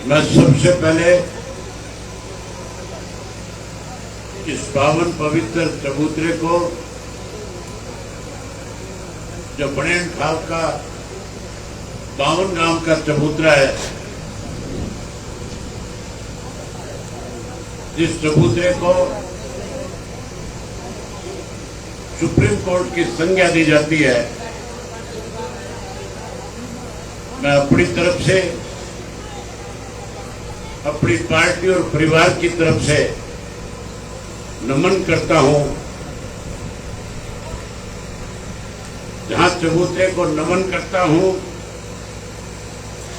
मैं सबसे पहले इस पावन पवित्र चबूतरे को, जो बनेन ठाल का 52 गांव का चबूतरा है, जिस चबूतरे को सुप्रीम कोर्ट की संज्ञा दी जाती है, मैं अपनी तरफ से, अपनी पार्टी और परिवार की तरफ से नमन करता हूं। जहां चबूतरे को नमन करता हूं,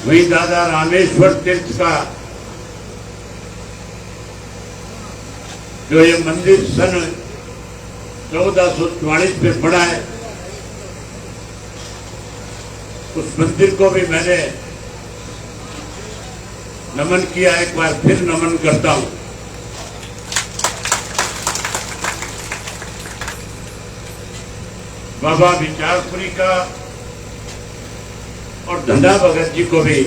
वहीं दादा रामेश्वर तीर्थ का जो ये मंदिर सन 1444 में बना है, उस मंदिर को भी मैंने नमन किया। एक बार फिर नमन करता हूं। बाबा विचारपुरी का और धंधा भगत जी को भी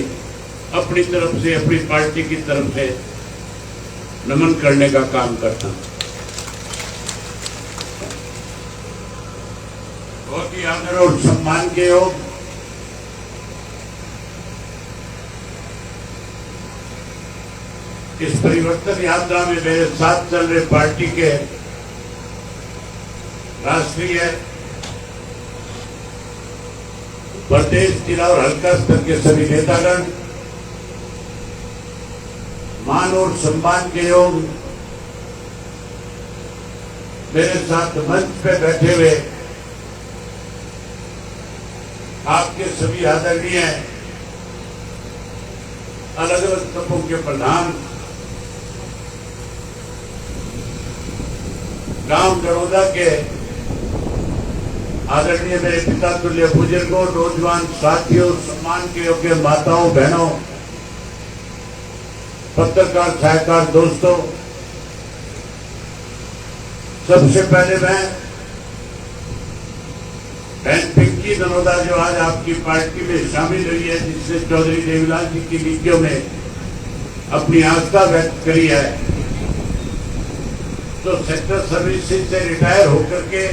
अपनी तरफ से, अपनी पार्टी की तरफ से नमन करने का काम करता हूं। बहुत ही आदर और सम्मान के योग इस परिवर्तन यात्रा में मेरे साथ चल रहे पार्टी के राष्ट्रीय, प्रदेश, जिला और हल्का स्तर के सभी नेतागण, मान और सम्मान के योग मेरे साथ मंच पे बैठे हुए आपके सभी आदरणीय अलग अलग तबकों के प्रधान, गांव जड़ोदा के आदरणीय मेरे पिता तुल्य बुजुर्गों, नौजवान साथियों, सम्मान के योग्य माताओं, बहनों, पत्रकार सहायकार दोस्तों, सबसे पहले मैं बहन पिंकी दनोदा, जो आज आपकी पार्टी में शामिल हुई है, जिससे चौधरी देवीलाल जी की नीतियों में अपनी आस्था व्यक्त करी है, तो सेक्टर सर्विसेज से रिटायर होकर के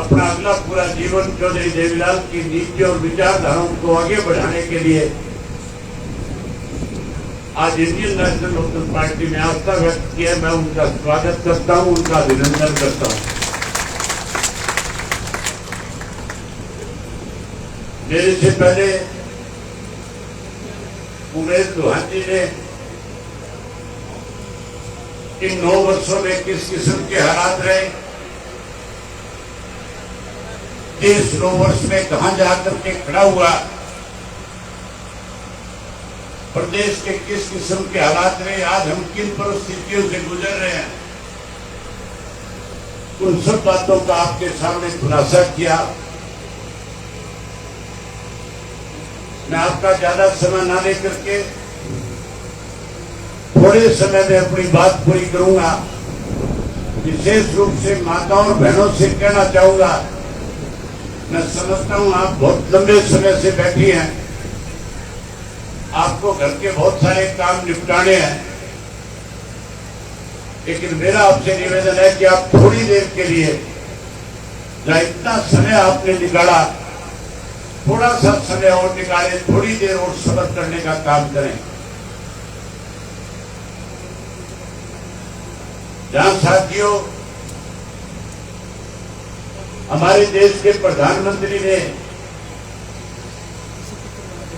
अपना अगला पूरा जीवन चौधरी देवीलाल की नीति और विचारधाराओं को आगे बढ़ाने के लिए आज इंडियन नेशनल लोकदल पार्टी में आस्था व्यक्त किया। मैं उनका स्वागत करता हूं, उनका अभिनंदन करता हूं। मेरे से पहले उमेश दुहानी ने इन 9 वर्षों में किस किस्म के हालात रहे, देश 9 वर्ष में कहां जाकर के खड़ा हुआ, प्रदेश के किस किस्म के हालात रहे, आज हम किन परिस्थितियों से गुजर रहे हैं, उन सब बातों का आपके सामने खुलासा किया। मैं आपका ज्यादा समय ना लेकर के थोड़े समय में अपनी बात पूरी करूंगा। विशेष रूप से माताओं और बहनों से कहना चाहूंगा, मैं समझता हूं आप बहुत लंबे समय से बैठी हैं, आपको घर के बहुत सारे काम निपटाने हैं, लेकिन मेरा आपसे निवेदन है कि आप थोड़ी देर के लिए, जहां इतना समय आपने निकाला, थोड़ा सा समय और निकाले, थोड़ी देर और सब्र करने का काम करें। जहां साथियों हमारे देश के प्रधानमंत्री ने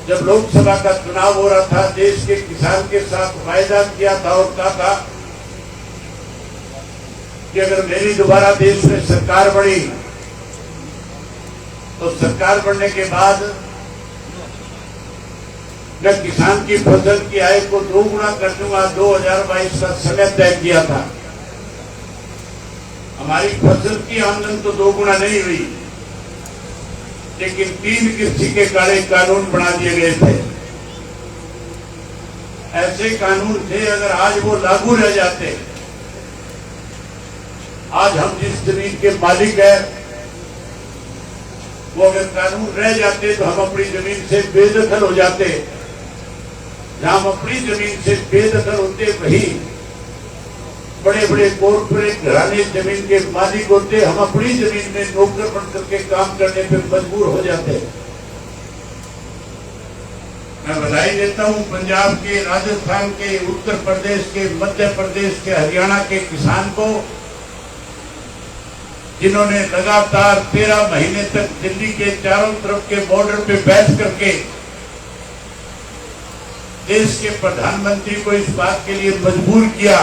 जब लोकसभा का चुनाव हो रहा था, देश के किसान के साथ वायदा किया था और कहा था कि अगर मेरी दोबारा देश में सरकार बनी तो सरकार बनने के बाद मैं किसान की फसल की आय को 2 गुना कर दूंगा। 2022 का समय तय किया था। हमारी फसल की आमदन तो 2 गुना नहीं हुई, लेकिन 3 कृषि के काले कानून बना दिए गए थे। ऐसे कानून थे, अगर आज वो लागू रह जाते, आज हम जिस जमीन के मालिक हैं वो अगर कानून रह जाते तो हम अपनी जमीन से बेदखल हो जाते। जहां हम अपनी जमीन से बेदखल होते वही बड़े बड़े कॉर्पोरेट घराने जमीन के मालिक होते। हम अपनी जमीन में नौकर बन करके काम करने पे मजबूर हो जाते। मैं बधाई देता हूं पंजाब के, राजस्थान के, उत्तर प्रदेश के, मध्य प्रदेश के, हरियाणा के किसान को, जिन्होंने लगातार 13 महीने तक दिल्ली के चारों तरफ के बॉर्डर पे बैठ करके देश के प्रधानमंत्री को इस बात के लिए मजबूर किया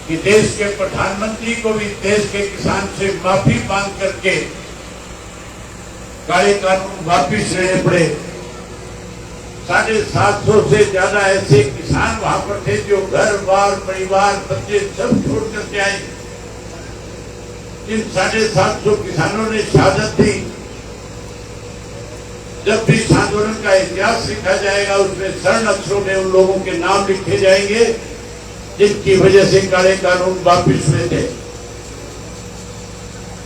कि देश के प्रधानमंत्री को भी देश के किसान से माफी मांग करके काले कानून वापिस लेने पड़े। 750 से ज्यादा ऐसे किसान वहां पर थे जो घर बार परिवार बच्चे सब छोड़ करके आए। जिन 750 किसानों ने शहादत दी। जब भी इस आंदोलन का इतिहास लिखा जाएगा उसमें स्वर्ण अक्षरों में उन लोगों के नाम लिखे जाएंगे जिनकी वजह से काले कानून वापिस हुए थे।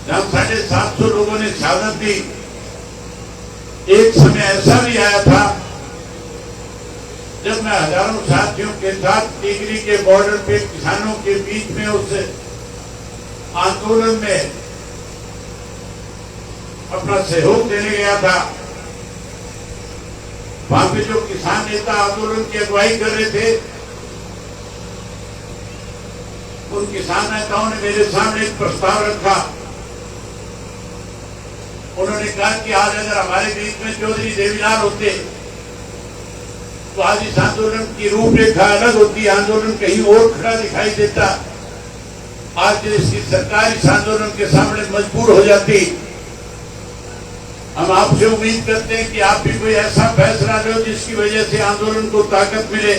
जब 750 लोगों ने शहादत दी, एक समय ऐसा भी आया था जब मैं हजारों साथियों के साथ टिकरी के बॉर्डर पे किसानों के बीच में उस आंदोलन में अपना सहयोग देने गया था। वहां पे जो किसान नेता आंदोलन की अगुवाई कर रहे थे, उन किसान नेताओं ने मेरे सामने एक प्रस्ताव रखा। उन्होंने कहा कि आज अगर हमारे बीच में चौधरी देवीलाल होते तो आज इस आंदोलन की रूपरेखा अलग होती, आंदोलन कहीं और खड़ा दिखाई देता। आज इसकी सरकार इस आंदोलन के सामने मजबूर हो जाती। हम आपसे उम्मीद करते हैं कि आप भी कोई ऐसा फैसला लो जिसकी वजह से आंदोलन को ताकत मिले।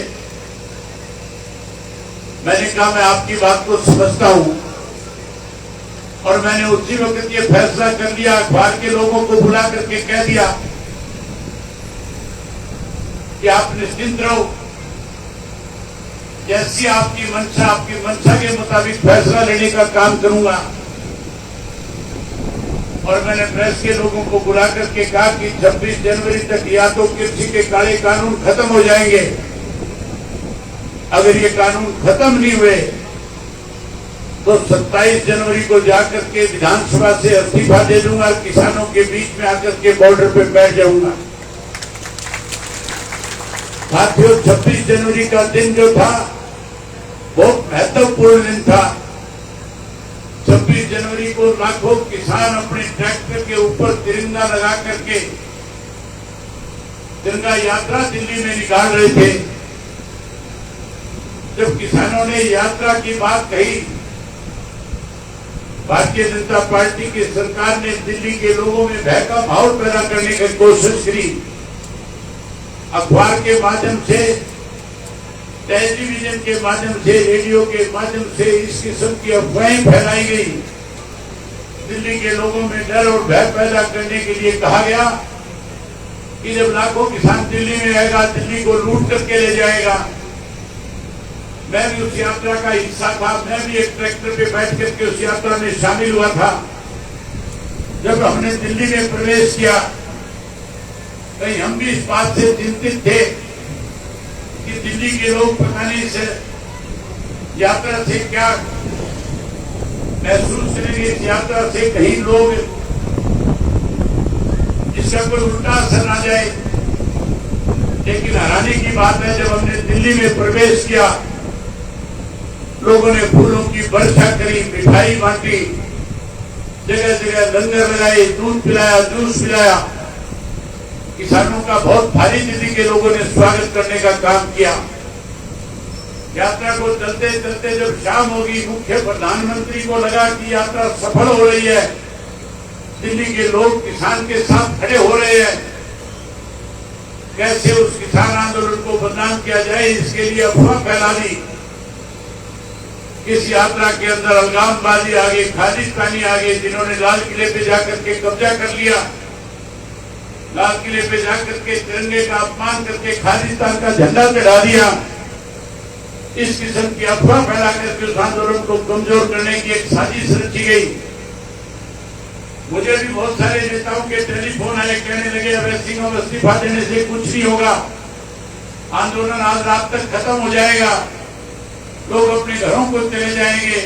मैंने कहा मैं आपकी बात को समझता हूं और मैंने उसी वक्त ये फैसला कर लिया। अखबार के लोगों को बुला करके कह दिया कि आप निश्चिंत रहो, जैसी आपकी मंशा के मुताबिक फैसला लेने का काम करूंगा। और मैंने प्रेस के लोगों को बुला करके कहा कि 26 जनवरी तक या तो कृषि के काले कानून खत्म हो जाएंगे, अगर ये कानून खत्म नहीं हुए तो 27 जनवरी को जाकर के विधानसभा से इस्तीफा दे दूंगा, किसानों के बीच में आकर के बॉर्डर पे बैठ जाऊंगा। साथियों, 26 जनवरी का दिन जो था बहुत महत्वपूर्ण दिन था। 26 जनवरी को लाखों किसान अपने ट्रैक्टर के ऊपर तिरंगा लगा करके तिरंगा यात्रा दिल्ली में निकाल रहे थे। जब किसानों ने यात्रा की बात कही, भारतीय जनता पार्टी की सरकार ने दिल्ली के लोगों में भय का माहौल पैदा करने की कोशिश करी। अखबार के माध्यम से, टेलीविजन के माध्यम से, रेडियो के माध्यम से इस किस्म की अफवाहें फैलाई गई। दिल्ली के लोगों में डर और भय पैदा करने के लिए कहा गया कि जब लाखों किसान दिल्ली में आएगा, दिल्ली को लूट करके ले जाएगा। मैं भी उस यात्रा का हिस्सा था, मैं भी एक ट्रैक्टर पे बैठ करके उस यात्रा में शामिल हुआ था। जब हमने दिल्ली में प्रवेश किया, कहीं हम भी इस बात से चिंतित थे कि दिल्ली के लोग पता नहीं इस यात्रा से क्या महसूस करेंगे। इस यात्रा से कहीं लोग इसका कोई उल्टा असर ना जाए। लेकिन हैरानी की बात है, जब हमने दिल्ली में प्रवेश किया, लोगों ने फूलों की वर्षा करी, मिठाई बांटी, जगह जगह लंगर लगाए, दूध पिलाया, जूस पिलाया। किसानों का बहुत भारी दिल्ली के लोगों ने स्वागत करने का काम किया। यात्रा को चलते चलते जब शाम होगी, मुख्य प्रधानमंत्री को लगा कि यात्रा सफल हो रही है, दिल्ली के लोग किसान के साथ खड़े हो रहे हैं, कैसे उस किसान आंदोलन को बदनाम किया जाए, इसके लिए अफवाह फैला दी। इस यात्रा के अंदर अलगामबाजी आ गई, खालिस्तानी आ गए, जिन्होंने लाल किले पे जाकर के कब्जा कर लिया, लाल किले पे जाकर के तिरंगे का अपमान करके खालिस्तान का झंडा चढ़ा दिया। इस किस्म की अफवाह फैला करके उस आंदोलन को कमजोर करने की एक साजिश रची गई। मुझे भी बहुत सारे नेताओं के टेलीफोन आए, कहने लगे अभय सिंह अब इस्तीफा देने से कुछ नहीं होगा, आंदोलन आज रात तक खत्म हो जाएगा, लोग अपने घरों को चले जाएंगे,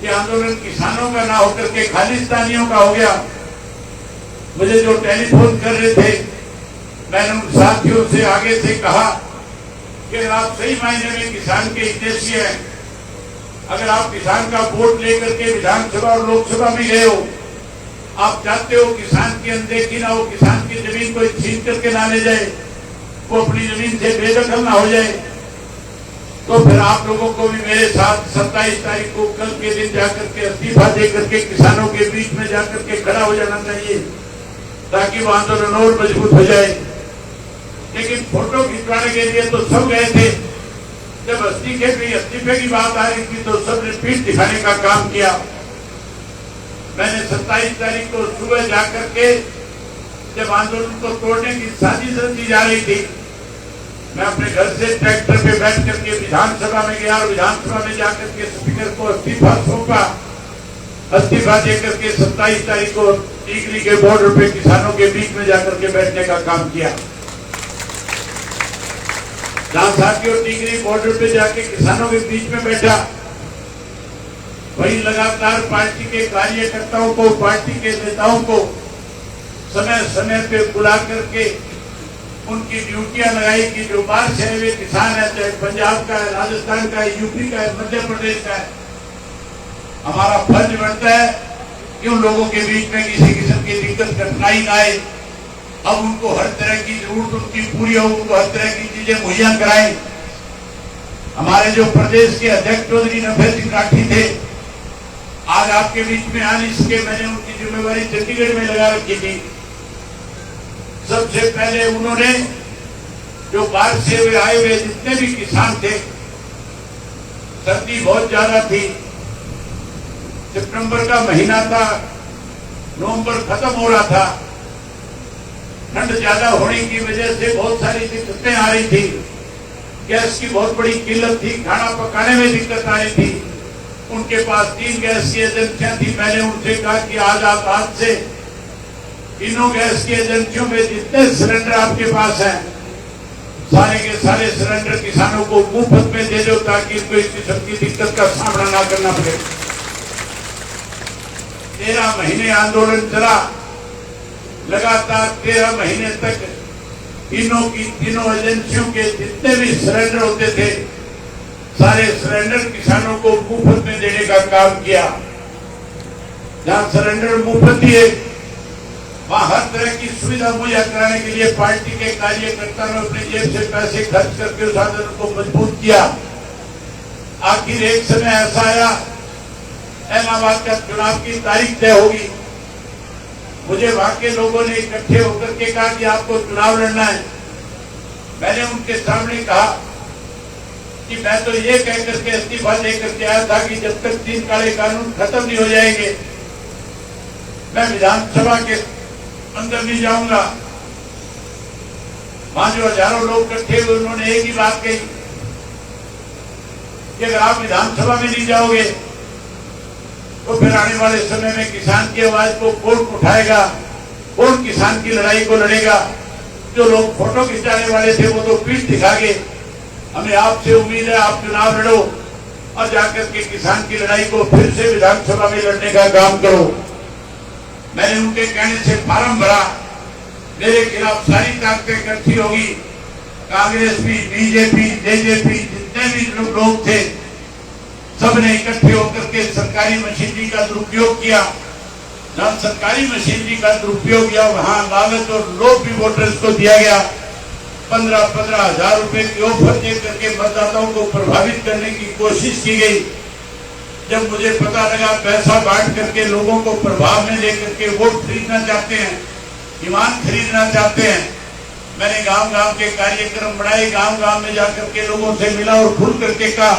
ये आंदोलन किसानों का ना होकर के खालिस्तानियों का हो गया। मुझे जो टेलीफोन कर रहे थे, मैंने उन साथियों से आगे से कहा कि आप सही मायने में किसान के हितैषी हैं, अगर आप किसान का वोट लेकर के विधानसभा और लोकसभा में गए हो, आप चाहते हो किसान की अनदेखी ना हो, किसान की जमीन को छीन करके ना ले जाए, वो अपनी जमीन से बेदखल ना हो जाए, तो फिर आप लोगों को भी मेरे साथ 27 तारीख को कल के दिन जाकर के इस्तीफा देकर के किसानों के बीच में जाकर के खड़ा हो जाना चाहिए, ताकि वो आंदोलन और मजबूत हो जाए। लेकिन फोटो खिंचवाने के लिए तो सब गए थे, जब इस्तीफे की बात आ रही थी तो सबने पीठ दिखाने का काम किया। मैंने 27 तारीख को सुबह जाकर के, जब आंदोलन को तोड़ने की साजिश रची जा रही थी, मैं अपने घर से ट्रैक्टर पे बैठ करके विधानसभा में गया और विधानसभा में जाकर के स्पीकर को इस्तीफा सौंपा। इस्तीफा देकर के 27 तारीख को टीकरी के बॉर्डर पे किसानों के बीच में जाकर के बैठने का काम किया। जहां साथियों टीकरी बॉर्डर पे जाके किसानों के बीच में बैठा, वही लगातार पार्टी के कार्यकर्ताओं को, पार्टी के नेताओं को समय समय पे बुला करके उनकी ड्यूटियां लगाई कि जो बाहर से हुए किसान है, चाहे पंजाब का है, राजस्थान का है, यूपी का है, मध्य प्रदेश का है, हमारा फर्ज बनता है कि उन लोगों के बीच में किसी किस्म की दिक्कत कठिनाई ना आए। अब उनको हर तरह की जरूरत उनकी पूरी हो, उनको हर तरह की चीजें मुहैया कराएं। हमारे जो प्रदेश के अध्यक्ष चौधरी नफे सिंह राठी थे, आज आपके बीच में आने सके, मैंने उनकी जिम्मेवारी चंडीगढ़ में लगा रखी थी। सबसे पहले उन्होंने जो बाहर से आए हुए जितने भी किसान थे, सर्दी बहुत ज्यादा थी, सितंबर का महीना था, नवंबर खत्म हो रहा था, ठंड ज्यादा होने की वजह से बहुत सारी दिक्कतें आ रही थी, गैस की बहुत बड़ी किल्लत थी, खाना पकाने में दिक्कत आ रही थी। उनके पास 3 गैस की एजेंसियां थी। मैंने उनसे कहा कि आज से तीनों गैस की एजेंसियों में जितने सिलेंडर आपके पास हैं, सारे के सारे सिलेंडर किसानों को मुफ्त में दे दो, ताकि इनको इस किस्म की दिक्कत का सामना ना करना पड़े। 13 महीने आंदोलन चला, लगातार 13 महीने तक तीनों एजेंसियों के जितने भी सिलेंडर होते थे, सारे सिलेंडर किसानों को मुफ्त में देने का काम किया। जहां सिलेंडर मुफ्त दिए, वहां हर तरह की सुविधा मुहैया कराने के लिए पार्टी के कार्यकर्ता ने अपने जेब से पैसे खर्च करके उस आंदोलन को मजबूत किया। आखिर एक समय ऐसा आया, इलाहाबाद का चुनाव की तारीख तय होगी। मुझे वहां के लोगों ने इकट्ठे होकर के कहा कि आपको चुनाव लड़ना है। मैंने उनके सामने कहा कि मैं तो ये कह करके इस्तीफा दे करके आया था कि जब तक 3 काले कानून खत्म नहीं हो जाएंगे, मैं विधानसभा के अंदर नहीं जाऊंगा। वहां जो हजारों लोग इकट्ठे हुए, उन्होंने एक ही बात कही कि अगर आप विधानसभा में नहीं जाओगे तो फिर आने वाले समय में किसान की आवाज को कौन उठाएगा, कौन किसान की लड़ाई को लड़ेगा। जो लोग फोटो खिंचाने वाले थे वो तो पीठ दिखा गए। हमें आपसे उम्मीद है आप चुनाव लड़ो और जाकर के किसान की लड़ाई को फिर से विधानसभा में लड़ने का काम करो। मैंने उनके कहने से फार्म भरा, मेरे खिलाफ सारी ताकतें इकट्ठी होगी। कांग्रेस भी, बीजेपी, जेजेपी, जितने भी लोग थे, सबने इकट्ठे होकर के सरकारी मशीनरी का दुरुपयोग किया। जहां सरकारी मशीनरी का दुरुपयोग किया, वहां लालच और लोभ भी वोटर्स को दिया गया। 15-15 हजार रुपए की ऑफर दे करके मतदाताओं को प्रभावित करने की कोशिश की गई। जब मुझे पता लगा पैसा बांट करके लोगों को प्रभाव में लेकर के वोट खरीदना चाहते हैं, ईमान खरीदना चाहते हैं, मैंने गांव-गांव के कार्यक्रम बनाए, गांव-गांव में जाकर के लोगों से मिला और खुल करके कहा,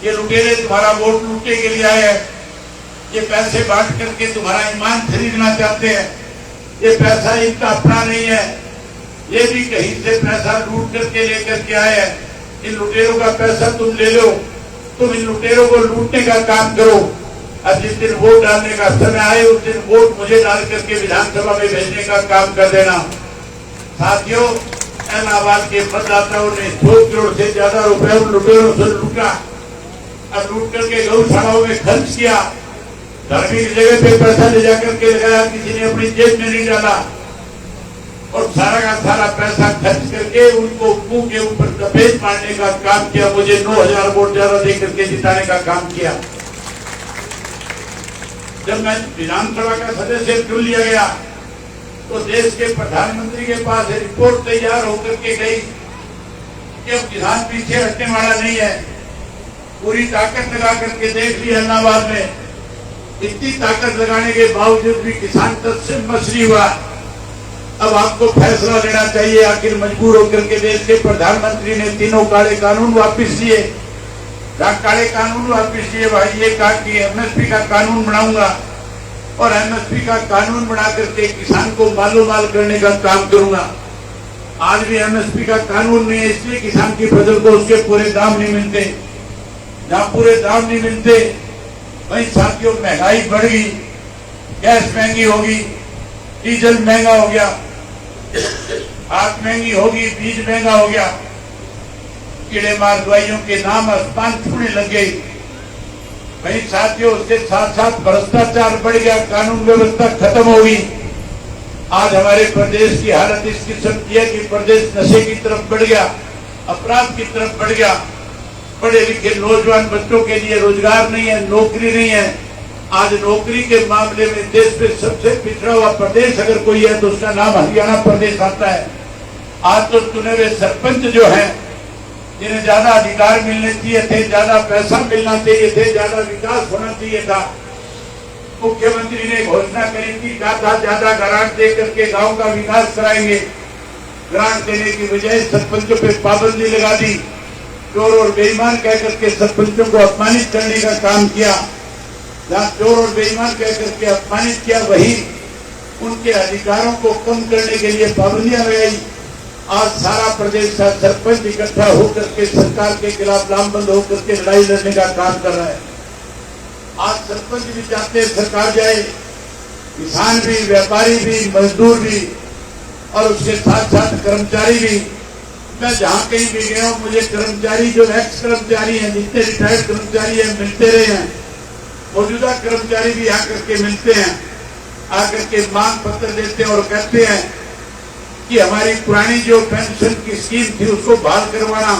ये लुटेरे तुम्हारा वोट लूटने के लिए आए हैं, ये पैसे बांट करके तुम्हारा ईमान खरीदना चाहते हैं, ये पैसा इनका अपना नहीं है, ये भी कहीं से पैसा लूट करके लेकर के आए हैं। इन लुटेरों का पैसा तुम ले लो, तुम इन लुटेरों को लूटने का काम करो। अब जिस दिन वोट डालने का समय आए उस दिन वोट मुझे डाल करके विधानसभा में भेजने का काम कर देना। साथियों, इलाहाबाद के मतदाताओं ने 2 करोड़ से ज्यादा रुपए उन लुटेरों से लूटा और लूट करके गौशालाओं में खर्च किया। धार्मिक जगह पे पैसा ले जाकर के लगाया, किसी ने अपनी जेब में नहीं डाला और सारा का सारा पैसा खर्च करके उनको मुंह के ऊपर दबेज मारने का काम किया। मुझे 9000 वोट ज्यादा दे करके जिताने का काम किया। जब मैं विधानसभा का सदस्य चुन लिया गया तो देश के प्रधानमंत्री के पास रिपोर्ट तैयार होकर के गई कि अब किसान पीछे हटने वाला नहीं है। पूरी ताकत लगा करके देख ली इलाहाबाद में, इतनी ताकत लगाने के बावजूद भी किसान तब से मछली हुआ। अब आपको फैसला लेना चाहिए। आखिर मजबूर होकर के देश के प्रधानमंत्री ने तीनों काले कानून वापिस लिए। काले कानून वापिस लिए भाई, ये कहा कि एमएसपी का कानून बनाऊंगा और एमएसपी का कानून बना करके किसान को मालो माल करने का काम करूंगा। आज भी एमएसपी का कानून नहीं है, इसलिए किसान की फसल को उसके पूरे दाम नहीं मिलते। जहां पूरे दाम नहीं मिलते वहीं साथियों महंगाई बढ़ गई, गैस महंगी होगी, डीजल महंगा हो गया, खाद महंगी होगी, बीज महंगा हो गया, कीड़े मार दवाइयों के नाम आसमान छूने लग गई। वहीं साथियों उसके साथ साथ भ्रष्टाचार बढ़ गया, कानून व्यवस्था खत्म होगी। आज हमारे प्रदेश की हालत इस किस्म की है कि प्रदेश नशे की तरफ बढ़ गया, अपराध की तरफ बढ़ गया। पढ़े लिखे नौजवान बच्चों के लिए रोजगार नहीं है, नौकरी नहीं है। आज नौकरी के मामले में देश में सबसे पिछड़ा हुआ प्रदेश अगर कोई है तो उसका नाम हरियाणा प्रदेश आता है। आज तो चुने हुए सरपंच जो हैं, जिन्हें ज्यादा अधिकार मिलने चाहिए थे, ज्यादा पैसा मिलना चाहिए थे, ज्यादा विकास होना चाहिए था, मुख्यमंत्री ने घोषणा करी थी ज्यादा ग्रांट दे करके गांव का विकास कराएंगे। ग्रांट देने की बजाय सरपंचों पे पाबंदी लगा दी, चोर और बेईमान कह करके सरपंचों को अपमानित करने का काम किया। जहां चोर और बेईमान कह करके अपमानित किया, वही उनके अधिकारों को कम करने के लिए पाबंदियां लगाई। आज सारा प्रदेश का सरपंच इकट्ठा होकर के सरकार के खिलाफ लामबंद होकर के लड़ाई लड़ने का काम कर रहा है। आज सरपंच भी चाहते हैं सरकार जाए, किसान भी, व्यापारी भी, मजदूर भी और उसके साथ साथ कर्मचारी भी। मैं जहां कहीं भी गया हूं, मुझे कर्मचारी जो एक्स कर्मचारी हैं, जितने रिटायर्ड कर्मचारी हैं, मिलते रहे हैं। मौजूदा कर्मचारी भी आकर के मिलते हैं, आकर के मांग पत्र देते हैं और कहते हैं कि हमारी पुरानी जो पेंशन की स्कीम थी उसको बहाल करवाना।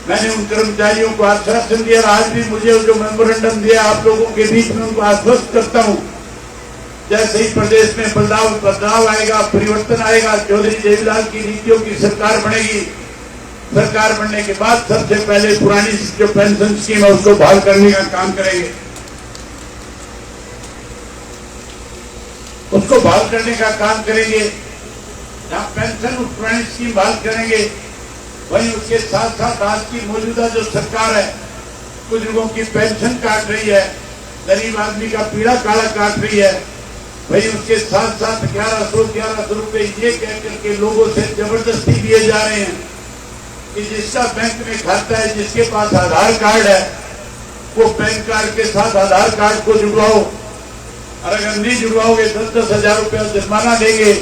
मैंने उन कर्मचारियों को आश्वासन दिया, आज भी मुझे जो मेमोरेंडम दिया आप लोगों के बीच में उनको आश्वस्त करता हूं। जैसे ही प्रदेश में बदलाव आएगा, परिवर्तन आएगा, चौधरी देवीलाल की नीतियों की सरकार बनेगी। सरकार बनने के बाद सबसे पहले पुरानी जो पेंशन स्कीम है उसको बहाल करने का काम करेंगे, उसको बहाल करने का काम करेंगे। जहां पेंशन उस पुरानी स्कीम बहाल करेंगे, वहीं उसके साथ साथ आज की मौजूदा जो सरकार है बुजुर्गों की पेंशन काट रही है, गरीब आदमी का पीड़ा काला काट रही है। वहीं उसके साथ साथ 1100 रुपए ये कह करके लोगों से जबरदस्ती दिए जा रहे हैं कि जिसका बैंक में खाता है, जिसके पास आधार कार्ड है, वो पैन कार्ड के साथ आधार कार्ड को जुड़वाओ, और अगर नहीं जुड़वाओगे 10-10 हजार रुपया जुर्माना देंगे।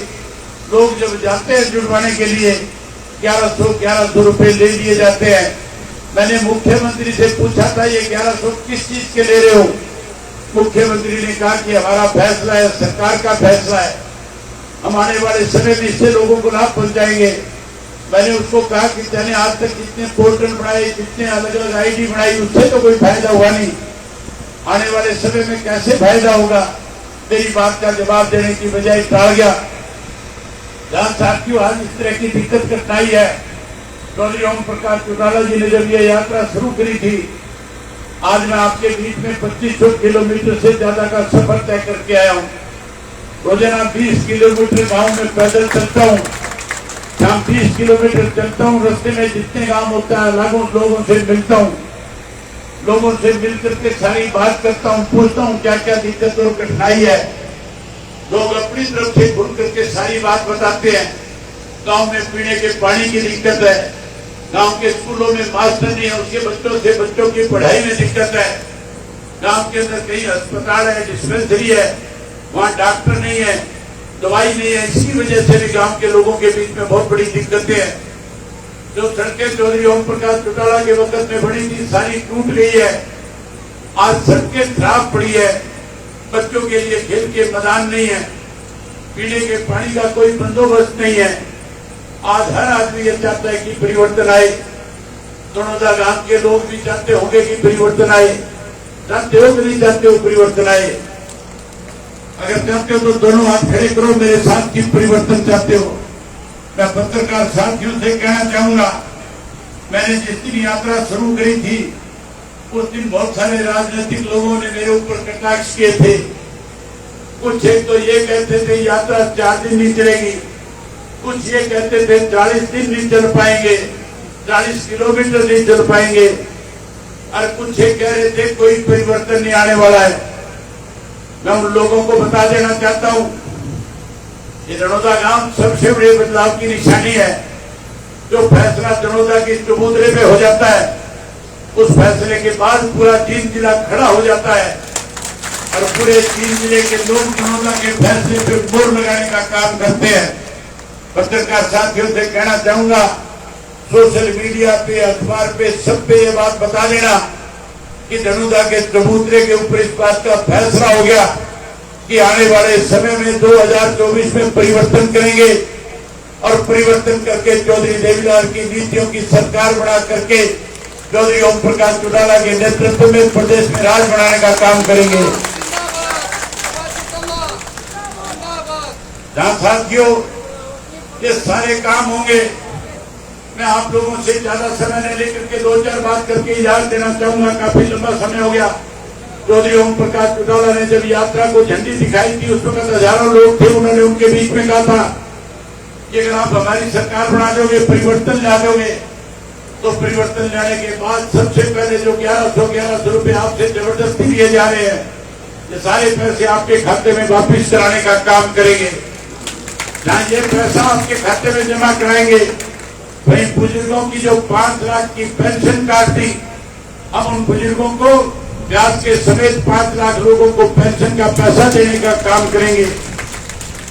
लोग जब जाते हैं जुड़वाने के लिए 1100 रुपए ले लिए जाते हैं। मैंने मुख्यमंत्री से पूछा था ये 1100 किस चीज के ले रहे हो? मुख्यमंत्री ने कहा कि हमारा फैसला है, सरकार का फैसला है, हम आने वाले समय में इससे लोगों को लाभ पहुंचाएंगे। मैंने उसको कहा कि मैंने आज तक जितने पोर्टल बनाए, जितने अलग अलग आईडी बनाई, उससे तो कोई फायदा हुआ नहीं, आने वाले समय में कैसे फायदा होगा? मेरी बात का जवाब देने की बजाय टाल गया। जहां साथियों आज इस तरह की दिक्कत कठिनाई है, चौधरी ओम प्रकाश चौटाला जी ने जब ये यात्रा शुरू करी थी, आज मैं आपके बीच में 2500 किलोमीटर से ज्यादा का सफर तय करके आया हूँ। रोजाना 20 किलोमीटर गांव में पैदल चलता हूँ, शाम 20 किलोमीटर चलता हूँ। रास्ते में जितने गांव होता है लोगों से मिलता हूँ, लोगों से मिलकर के सारी बात करता हूँ, पूछता हूँ क्या क्या दिक्कत और कठिनाई है। लोग अपनी तरफ से घूम करके सारी बात बताते हैं। गांव में पीने के पानी की दिक्कत है, गांव के स्कूलों में मास्टर नहीं है, उसके बच्चों की पढ़ाई में दिक्कत है, गांव के अंदर कहीं अस्पताल है, डिस्पेंसरी है, वहां डॉक्टर नहीं है, दवाई नहीं है। इसी वजह से भी गांव के लोगों के बीच में बहुत बड़ी दिक्कतें हैं। जो सड़कें चौधरी ओम प्रकाश चौटाला के वक्त में बनी थी, सारी टूट गई है। आज सड़कें खराब पड़ी है, बच्चों के लिए खेल के मैदान नहीं है, पीने के पानी का कोई बंदोबस्त नहीं है। आज हर आदमी ये चाहता है कि परिवर्तन आए। दोनों गांव के लोग भी चाहते होंगे कि परिवर्तन आए। चाहते हो कि नहीं चाहते हो परिवर्तन आए? अगर चाहते हो तो दोनों हाथ खड़े करो मेरे साथ कि परिवर्तन चाहते हो। मैं पत्रकार साथियों से कहना चाहूंगा, मैंने जिस दिन यात्रा शुरू करी थी उस दिन बहुत सारे राजनीतिक लोगों ने मेरे ऊपर कटाक्ष किए थे। कुछ एक तो ये कहते थे यात्रा 4 दिन नहीं चलेगी, कुछ ये कहते थे 40 दिन नहीं चल पाएंगे, 40 किलोमीटर नहीं चल पाएंगे, और कुछ ये कह रहे थे कोई परिवर्तन नहीं आने वाला है। मैं उन लोगों को बता देना चाहता हूं, ये दनौदा गांव सबसे बड़े बदलाव की निशानी है। जो फैसला दनौदा की चबूतरे पे हो जाता है, उस फैसले के बाद पूरा 3 जिला खड़ा हो जाता है और पूरे 3 जिले के लोग दनौदा के फैसले पे मोहर लगाने का काम करते हैं। पत्रकार साथियों से कहना चाहूंगा, सोशल मीडिया पे, अखबार पे, सब पे ये बात बता देना कि दनौदा के चबूतरे के ऊपर इस बात का फैसला हो गया कि आने वाले समय में 2024 में परिवर्तन करेंगे और परिवर्तन करके चौधरी देवीलाल की नीतियों की सरकार बना करके चौधरी ओम प्रकाश चौटाला के नेतृत्व में प्रदेश में राज बनाने का काम करेंगे। जहां साथियों ये सारे काम होंगे, मैं आप लोगों से ज्यादा समय न लेकर के 2-4 बात करके इजाजत देना चाहूंगा। काफी लंबा समय हो गया। चौधरी ओम प्रकाश चौटाला ने जब यात्रा को झंडी दिखाई थी, उस वक्त हजारों लोग थे। उन्होंने उनके बीच में कहा था कि अगर आप हमारी सरकार बना दोगे, परिवर्तन ला दोगे, तो परिवर्तन लाने के बाद सबसे पहले जो 1100 रुपए आपसे जबरदस्ती लिए जा रहे हैं, ये सारे पैसे आपके खाते में वापिस कराने का काम करेंगे। जहां ये पैसा आपके खाते में जमा कराएंगे, वहीं बुजुर्गों की जो 5 लाख की पेंशन काट दी, हम उन बुजुर्गों को ब्याज के समेत 5 लाख लोगों को पेंशन का पैसा देने का काम करेंगे।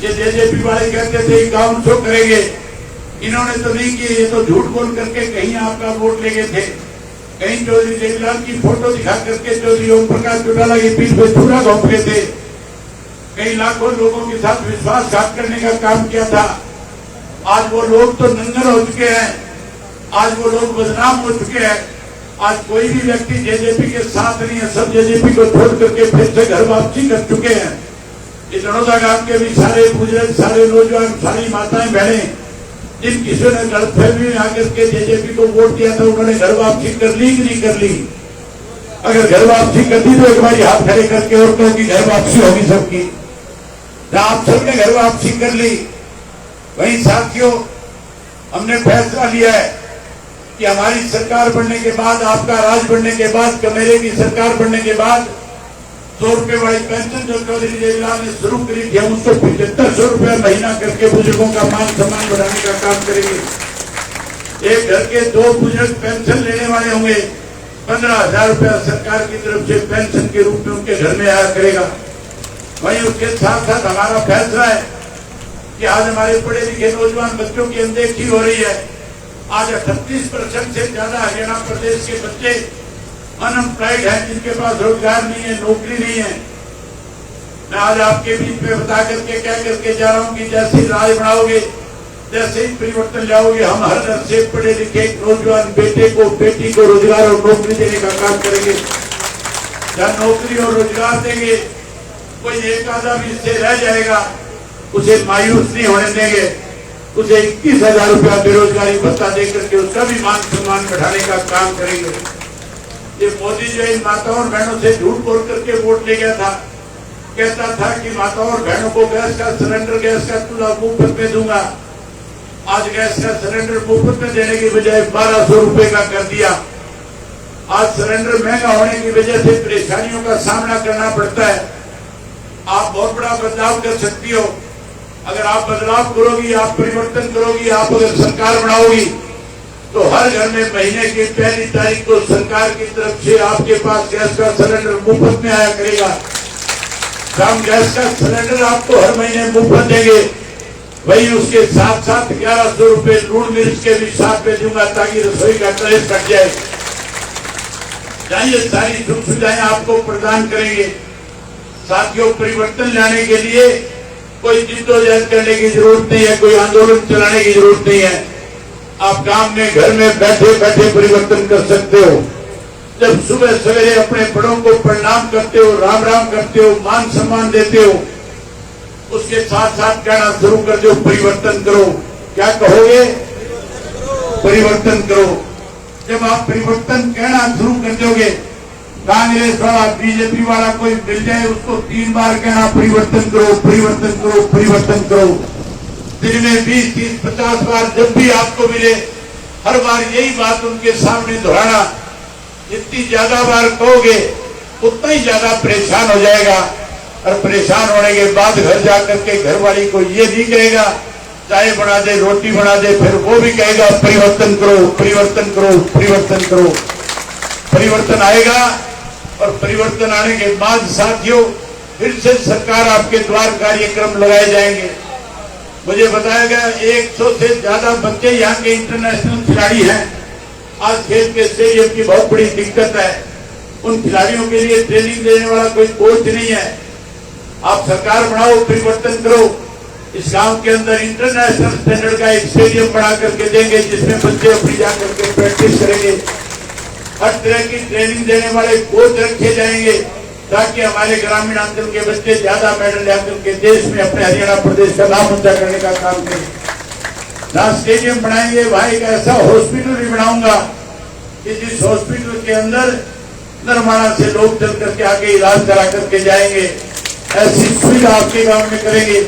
ये जेजेपी वाले कहते थे 5100 करेंगे, इन्होंने तो नहीं किए। ये तो झूठ बोल करके कहीं आपका वोट ले गए थे, कहीं चौधरी देवीलाल की फोटो दिखा करके चौधरी ओम प्रकाश चौटाला की पीठ पे छुरा घोंप गए थे, कई लाखों लोगों के साथ विश्वासघात करने का काम किया था। आज वो लोग तो नंगर हो चुके हैं, आज वो लोग बदनाम हो चुके हैं। आज कोई भी व्यक्ति जेजेपी के साथ नहीं है, सब जेजेपी को छोड़ करके फिर से घर वापसी कर चुके हैं। इस दनौदा गांव के भी सारे बुजुर्ग, सारे नौजवान, सारी माताएं बहनें, जिन किसी ने गलतफहमी में आकर के जेजेपी को वोट दिया था, उन्होंने घर वापसी कर ली कि नहीं कर ली? अगर घर वापसी कर दी तो एक बार हाथ खड़े करके और कहो कि घर वापसी होगी सबकी। आप सबने घर वापसी कर ली। वहीं साथियों, हमने फैसला लिया है कि हमारी सरकार बनने के बाद, आपका राज बनने के बाद, कमेरे की सरकार बनने के बाद 100 रुपए वाली पेंशन जो चौधरी देवीलाल ने शुरू करी थी, हम उसको 7500 रुपया महीना करके बुजुर्गों का मान सम्मान बढ़ाने का काम करेंगे। एक घर के 2 बुजुर्ग पेंशन लेने वाले होंगे, 15,000 रुपया सरकार की तरफ से पेंशन के रूप में उनके घर में आया करेगा। वहीं उसके साथ साथ हमारा फैसला है कि आज हमारे पढ़े लिखे नौजवान बच्चों की अनदेखी हो रही है। आज 38% से ज्यादा हरियाणा प्रदेश के बच्चे अनएम्प्लॉयड है, जिनके पास रोजगार नहीं है, नौकरी नहीं है। मैं आज आपके बीच में बता करके कह करके जा रहा हूं कि जैसे ही राज बनाओगे, जैसे ही परिवर्तन लाओगे, हम हर घर से पढ़े लिखे नौजवान बेटे को, बेटी को रोजगार और नौकरी देने का काम करेंगे। जहां नौकरी और रोजगार देंगे, कोई एक आधा भी इससे रह जाएगा, उसे मायूस नहीं होने देंगे। उसे 21,000 रुपया बेरोजगारी भत्ता देकर के उसका भी मान सम्मान बढ़ाने का काम करेंगे। ये मोदी जो इन माताओं और बहनों से झूठ बोल करके वोट ले गया था, कहता था कि माताओं और बहनों को गैस का सिलेंडर, गैस का चूल्हा मुफ्त में दूंगा। आज गैस का सिलेंडर मुफ्त में देने की बजाय 1200 रुपए का कर दिया। आज सिलेंडर महंगा होने की वजह से परेशानियों का सामना करना पड़ता है। आप बहुत बड़ा बदलाव कर सकती हो अगर आप बदलाव करोगी, आप परिवर्तन करोगी, आप अगर सरकार बनाओगी तो हर घर में महीने की पहली तारीख को सरकार की तरफ से आपके पास गैस का सिलेंडर मुफ्त में आया करेगा। हम गैस का सिलेंडर आपको हर महीने मुफ्त देंगे। वही उसके साथ साथ 1100 रुपए लूण मिर्च के भी साथ में दूंगा ताकि रसोई का कलेश कट जाए। ये सारी सुख सुविधाएं आपको प्रदान करेंगे। साथियों, परिवर्तन लाने के लिए कोई जिद्दोजहद करने की जरूरत नहीं है, कोई आंदोलन चलाने की जरूरत नहीं है। आप काम में घर में बैठे बैठे परिवर्तन कर सकते हो। जब सुबह सवेरे अपने बड़ों को प्रणाम करते हो, राम राम करते हो, मान सम्मान देते हो, उसके साथ साथ कहना शुरू कर दो परिवर्तन करो। क्या कहोगे? परिवर्तन करो। जब आप परिवर्तन कहना शुरू कर दोगे, कांग्रेस वाला बीजेपी वाला कोई मिल जाए उसको 3 बार कहना परिवर्तन करो, परिवर्तन करो, परिवर्तन करो। दिन में 20, 30, 50 बार जब भी आपको मिले हर बार यही बात उनके सामने दोहराना। जितनी ज्यादा बार कहोगे उतना ही ज्यादा परेशान हो जाएगा, और परेशान होने के बाद घर जाकर के घर वाली को ये नहीं कहेगा चाय बना दे, रोटी बना दे, फिर वो भी कहेगा परिवर्तन करो, परिवर्तन करो, परिवर्तन करो। परिवर्तन आएगा, और परिवर्तन आने के बाद साथियों फिर से सरकार आपके द्वार कार्यक्रम लगाए जाएंगे। मुझे बताया गया 100 से ज्यादा बच्चे यहाँ के इंटरनेशनल खिलाड़ी हैं। आज खेल के स्टेडियम की बहुत बड़ी दिक्कत है, उन खिलाड़ियों के लिए ट्रेनिंग देने वाला कोई कोच नहीं है। आप सरकार बनाओ, परिवर्तन करो। इस गांव के अंदर इंटरनेशनल स्टैंडर्ड का एक स्टेडियम बना करके देंगे जिसमें बच्चे अपनी जाकर के प्रैक्टिस करेंगे। हर तरह की ट्रेनिंग देने वाले कोच रखे जाएंगे ताकि हमारे ग्रामीण अंचल के बच्चे ज्यादा मेडल लेकर के देश में अपने हरियाणा प्रदेश का नाम ऊंचा करने का काम करें। जहाँ स्टेडियम बनाएंगे वहां एक ऐसा हॉस्पिटल भी बनाऊंगा कि जिस हॉस्पिटल के अंदर नरमाना से लोग चल करके आगे इलाज करा करके जाएंगे। ऐसी सुविधा आपके गांव में करेंगे।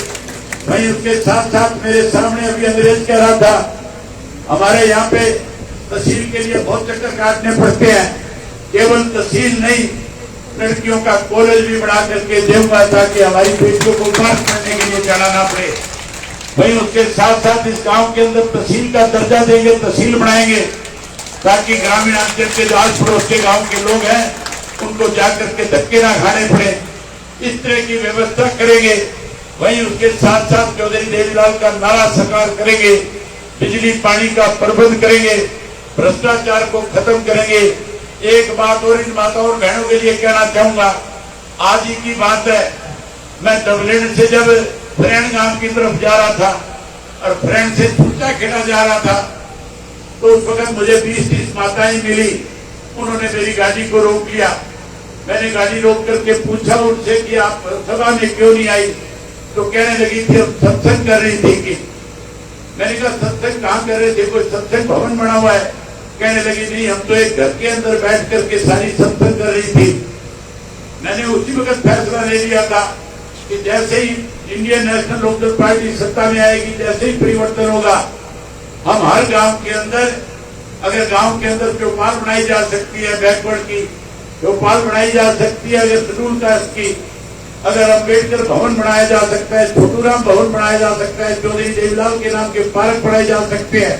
वहीं उसके साथ साथ मेरे सामने अभी अंग्रेज कह रहा था, हमारे यहाँ पे तहसील के लिए बहुत चक्कर काटने पड़ते हैं। केवल तहसील नहीं, लड़कियों का कॉलेज भी बना करके दूंगा ताकि हमारी बेटियों को पास करने के लिए जाना ना पड़े। वहीं उसके साथ साथ इस गांव के अंदर तहसील का दर्जा देंगे, तहसील बनाएंगे ताकि ग्रामीण अंचल के जो आस पड़ोस के गाँव के लोग हैं उनको जाकर के धक्के ना खाने पड़े। इस तरह की व्यवस्था करेंगे। वहीं उसके साथ साथ चौधरी देवीलाल का नारा साकार करेंगे। बिजली पानी का प्रबंध करेंगे, भ्रष्टाचार को खत्म करेंगे। एक बात और इन माताओं और बहनों के लिए कहना चाहूंगा, आज ही की बात है, मैं डबलेन से जब फ्रेंड गांव की तरफ जा रहा था और फ्रेंड से छुट्टा खेला जा रहा था, तो उस वक्त मुझे 20-30 माताएं मिली। उन्होंने मेरी गाड़ी को रोक लिया। मैंने गाड़ी रोक करके पूछा उनसे कि आप सभा में क्यों नहीं आई? तो कहने लगी थी हम सत्संग कर रही थी कि। मैंने कहा सत्संग कहाँ कर रहे थे? कोई सत्संग भवन बना हुआ है? कहने लगी नहीं, हम तो एक घर के अंदर बैठ करके सारी सत्संग कर रही थी। मैंने उसी वक्त फैसला ले लिया था कि जैसे ही इंडियन नेशनल लोकदल पार्टी सत्ता में आएगी, जैसे ही परिवर्तन होगा, हम हर गांव के अंदर, अगर गांव के अंदर चौपाल बनाई जा सकती है, बैकवर्ड की चौपाल बनाई जा सकती है, अगर शेड्यूल कास्ट की, अगर अम्बेडकर भवन बनाया जा सकता है, छोटूराम भवन बनाया जा सकता है, चौधरी देवीलाल के नाम के पार्क बनाए जा सकते हैं,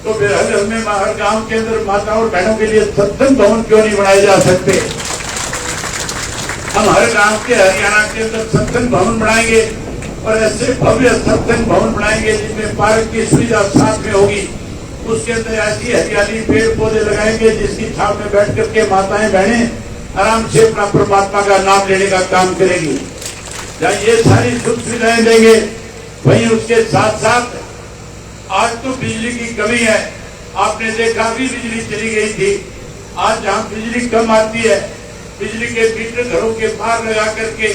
तो फिर हर गांव के अंदर माताओं और बहनों के लिए सत्संग भवन क्यों नहीं बनाए जा सकते? हम हर गांव के हरियाणा के अंदर सत्संग भवन बनाएंगे और ऐसे भव्य सत्संग भवन बनाएंगे जिसमें पार्क की सुविधा साथ में होगी। उसके अंदर ऐसी हरियाली, पेड़ पौधे लगाएंगे जिसकी छाव में बैठ करके माताएं बहनें आराम से अपना परमात्मा का नाम लेने का काम करेंगी। जहाँ ये सारी सुख सुविधाएं देंगे, वहीं उसके साथ साथ आज तो बिजली की कमी है। आपने देखा अभी बिजली चली गई थी। आज जहाँ बिजली कम आती है, बिजली के मीटर घरों के बाहर लगा करके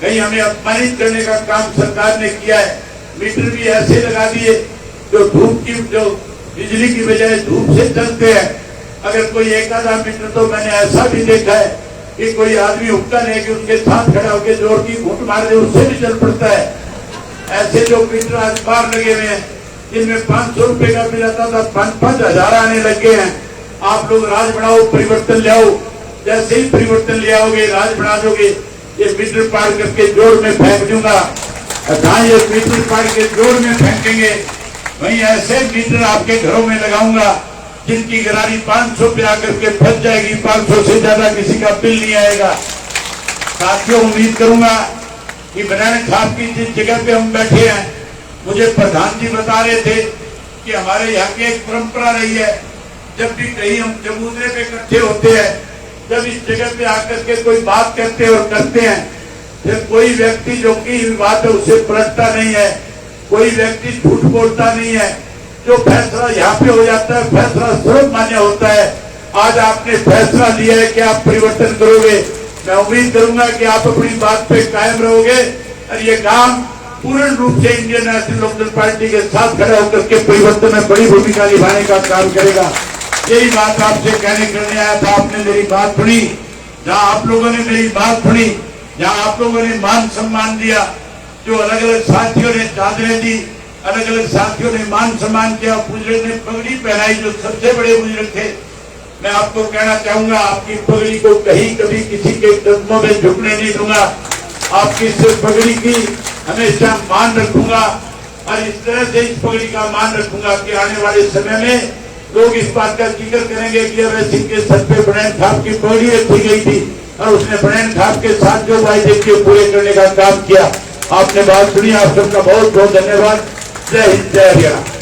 कहीं हमें अपमानित करने का काम सरकार ने किया है। मीटर भी ऐसे लगा दिए जो धूप की, जो बिजली की बजाय धूप से चलते हैं। अगर कोई एक आधा मीटर, तो मैंने ऐसा भी देखा है कि कोई आदमी हुक्का लेके उसके साथ खड़ा होकर जोर की घूट मार दे, उससे भी चल पड़ता है। ऐसे जो मीटर आज बाहर लगे हुए हैं, जिनमें 500 रुपए का बिल आता था, 5-5 हजार आने लगे हैं। आप लोग राज बढ़ाओ, परिवर्तन ले आओ। जैसे ही परिवर्तन ले आओगे, राज बढ़ा दोगे, ये मीटर पार करके जोड़ में फेंक दूंगा। जहाँ ये मीटर पार के जोड़ में फेंकेंगे, वहीं ऐसे मीटर आपके घरों में लगाऊंगा जिनकी गरारी 500 पे आकर के फंस जाएगी, 500 से ज्यादा किसी का बिल नहीं आएगा। साथियों, उम्मीद करूंगा कि बनैन खाप की जिस जगह पे हम बैठे हैं, मुझे प्रधान जी बता रहे थे कि हमारे यहाँ की एक परंपरा रही है, जब भी कहीं हम चबूतरे पे इकट्ठे होते हैं, जब इस जगह पे आकर के कोई बात कहते और करते हैं, फिर कोई व्यक्ति जो की बात है उसे पलटता नहीं है, कोई व्यक्ति झूठ बोलता नहीं है। जो फैसला यहाँ पे हो जाता है, फैसला सर्वमान्य होता है। आज आपने फैसला लिया है कि आप परिवर्तन करोगे। मैं उम्मीद करूंगा कि आप अपनी बात पे कायम रहोगे और ये काम पूर्ण रूप से इंडियन नेशनल लोकदल पार्टी के साथ खड़ा होकर के परिवर्तन में बड़ी भूमिका निभाने का काम करेगा। यही बात आपसे कहने करने आया था। आपने मेरी बात सुनी, जहाँ आप लोगों ने मेरी बात सुनी, जहाँ आप लोगों ने मान सम्मान दिया, जो अलग अलग साथियों ने चादरें दी, अलग अलग साथियों ने मान सम्मान किया, बुजुर्ग ने पगड़ी पहनाई, जो सबसे बड़े बुजुर्ग थे। मैं आपको कहना चाहूंगा, आपकी पगड़ी को कहीं कभी किसी के कदमों में झुकने नहीं दूंगा। आपकी इस पगड़ी की हमेशा मान रखूंगा और इस तरह से इस पगड़ी का मान रखूंगा कि आने वाले समय में लोग इस बात का जिक्र करेंगे कि अभय सिंह के सर पे बनैन खाप की पगड़ी रखी गई थी और उसने बनैन खाप के साथ जो वायदे किए पूरे करने का काम किया। आपने बात सुनी, आप सबका बहुत बहुत धन्यवाद। जय हिंद, जय हरियाणा।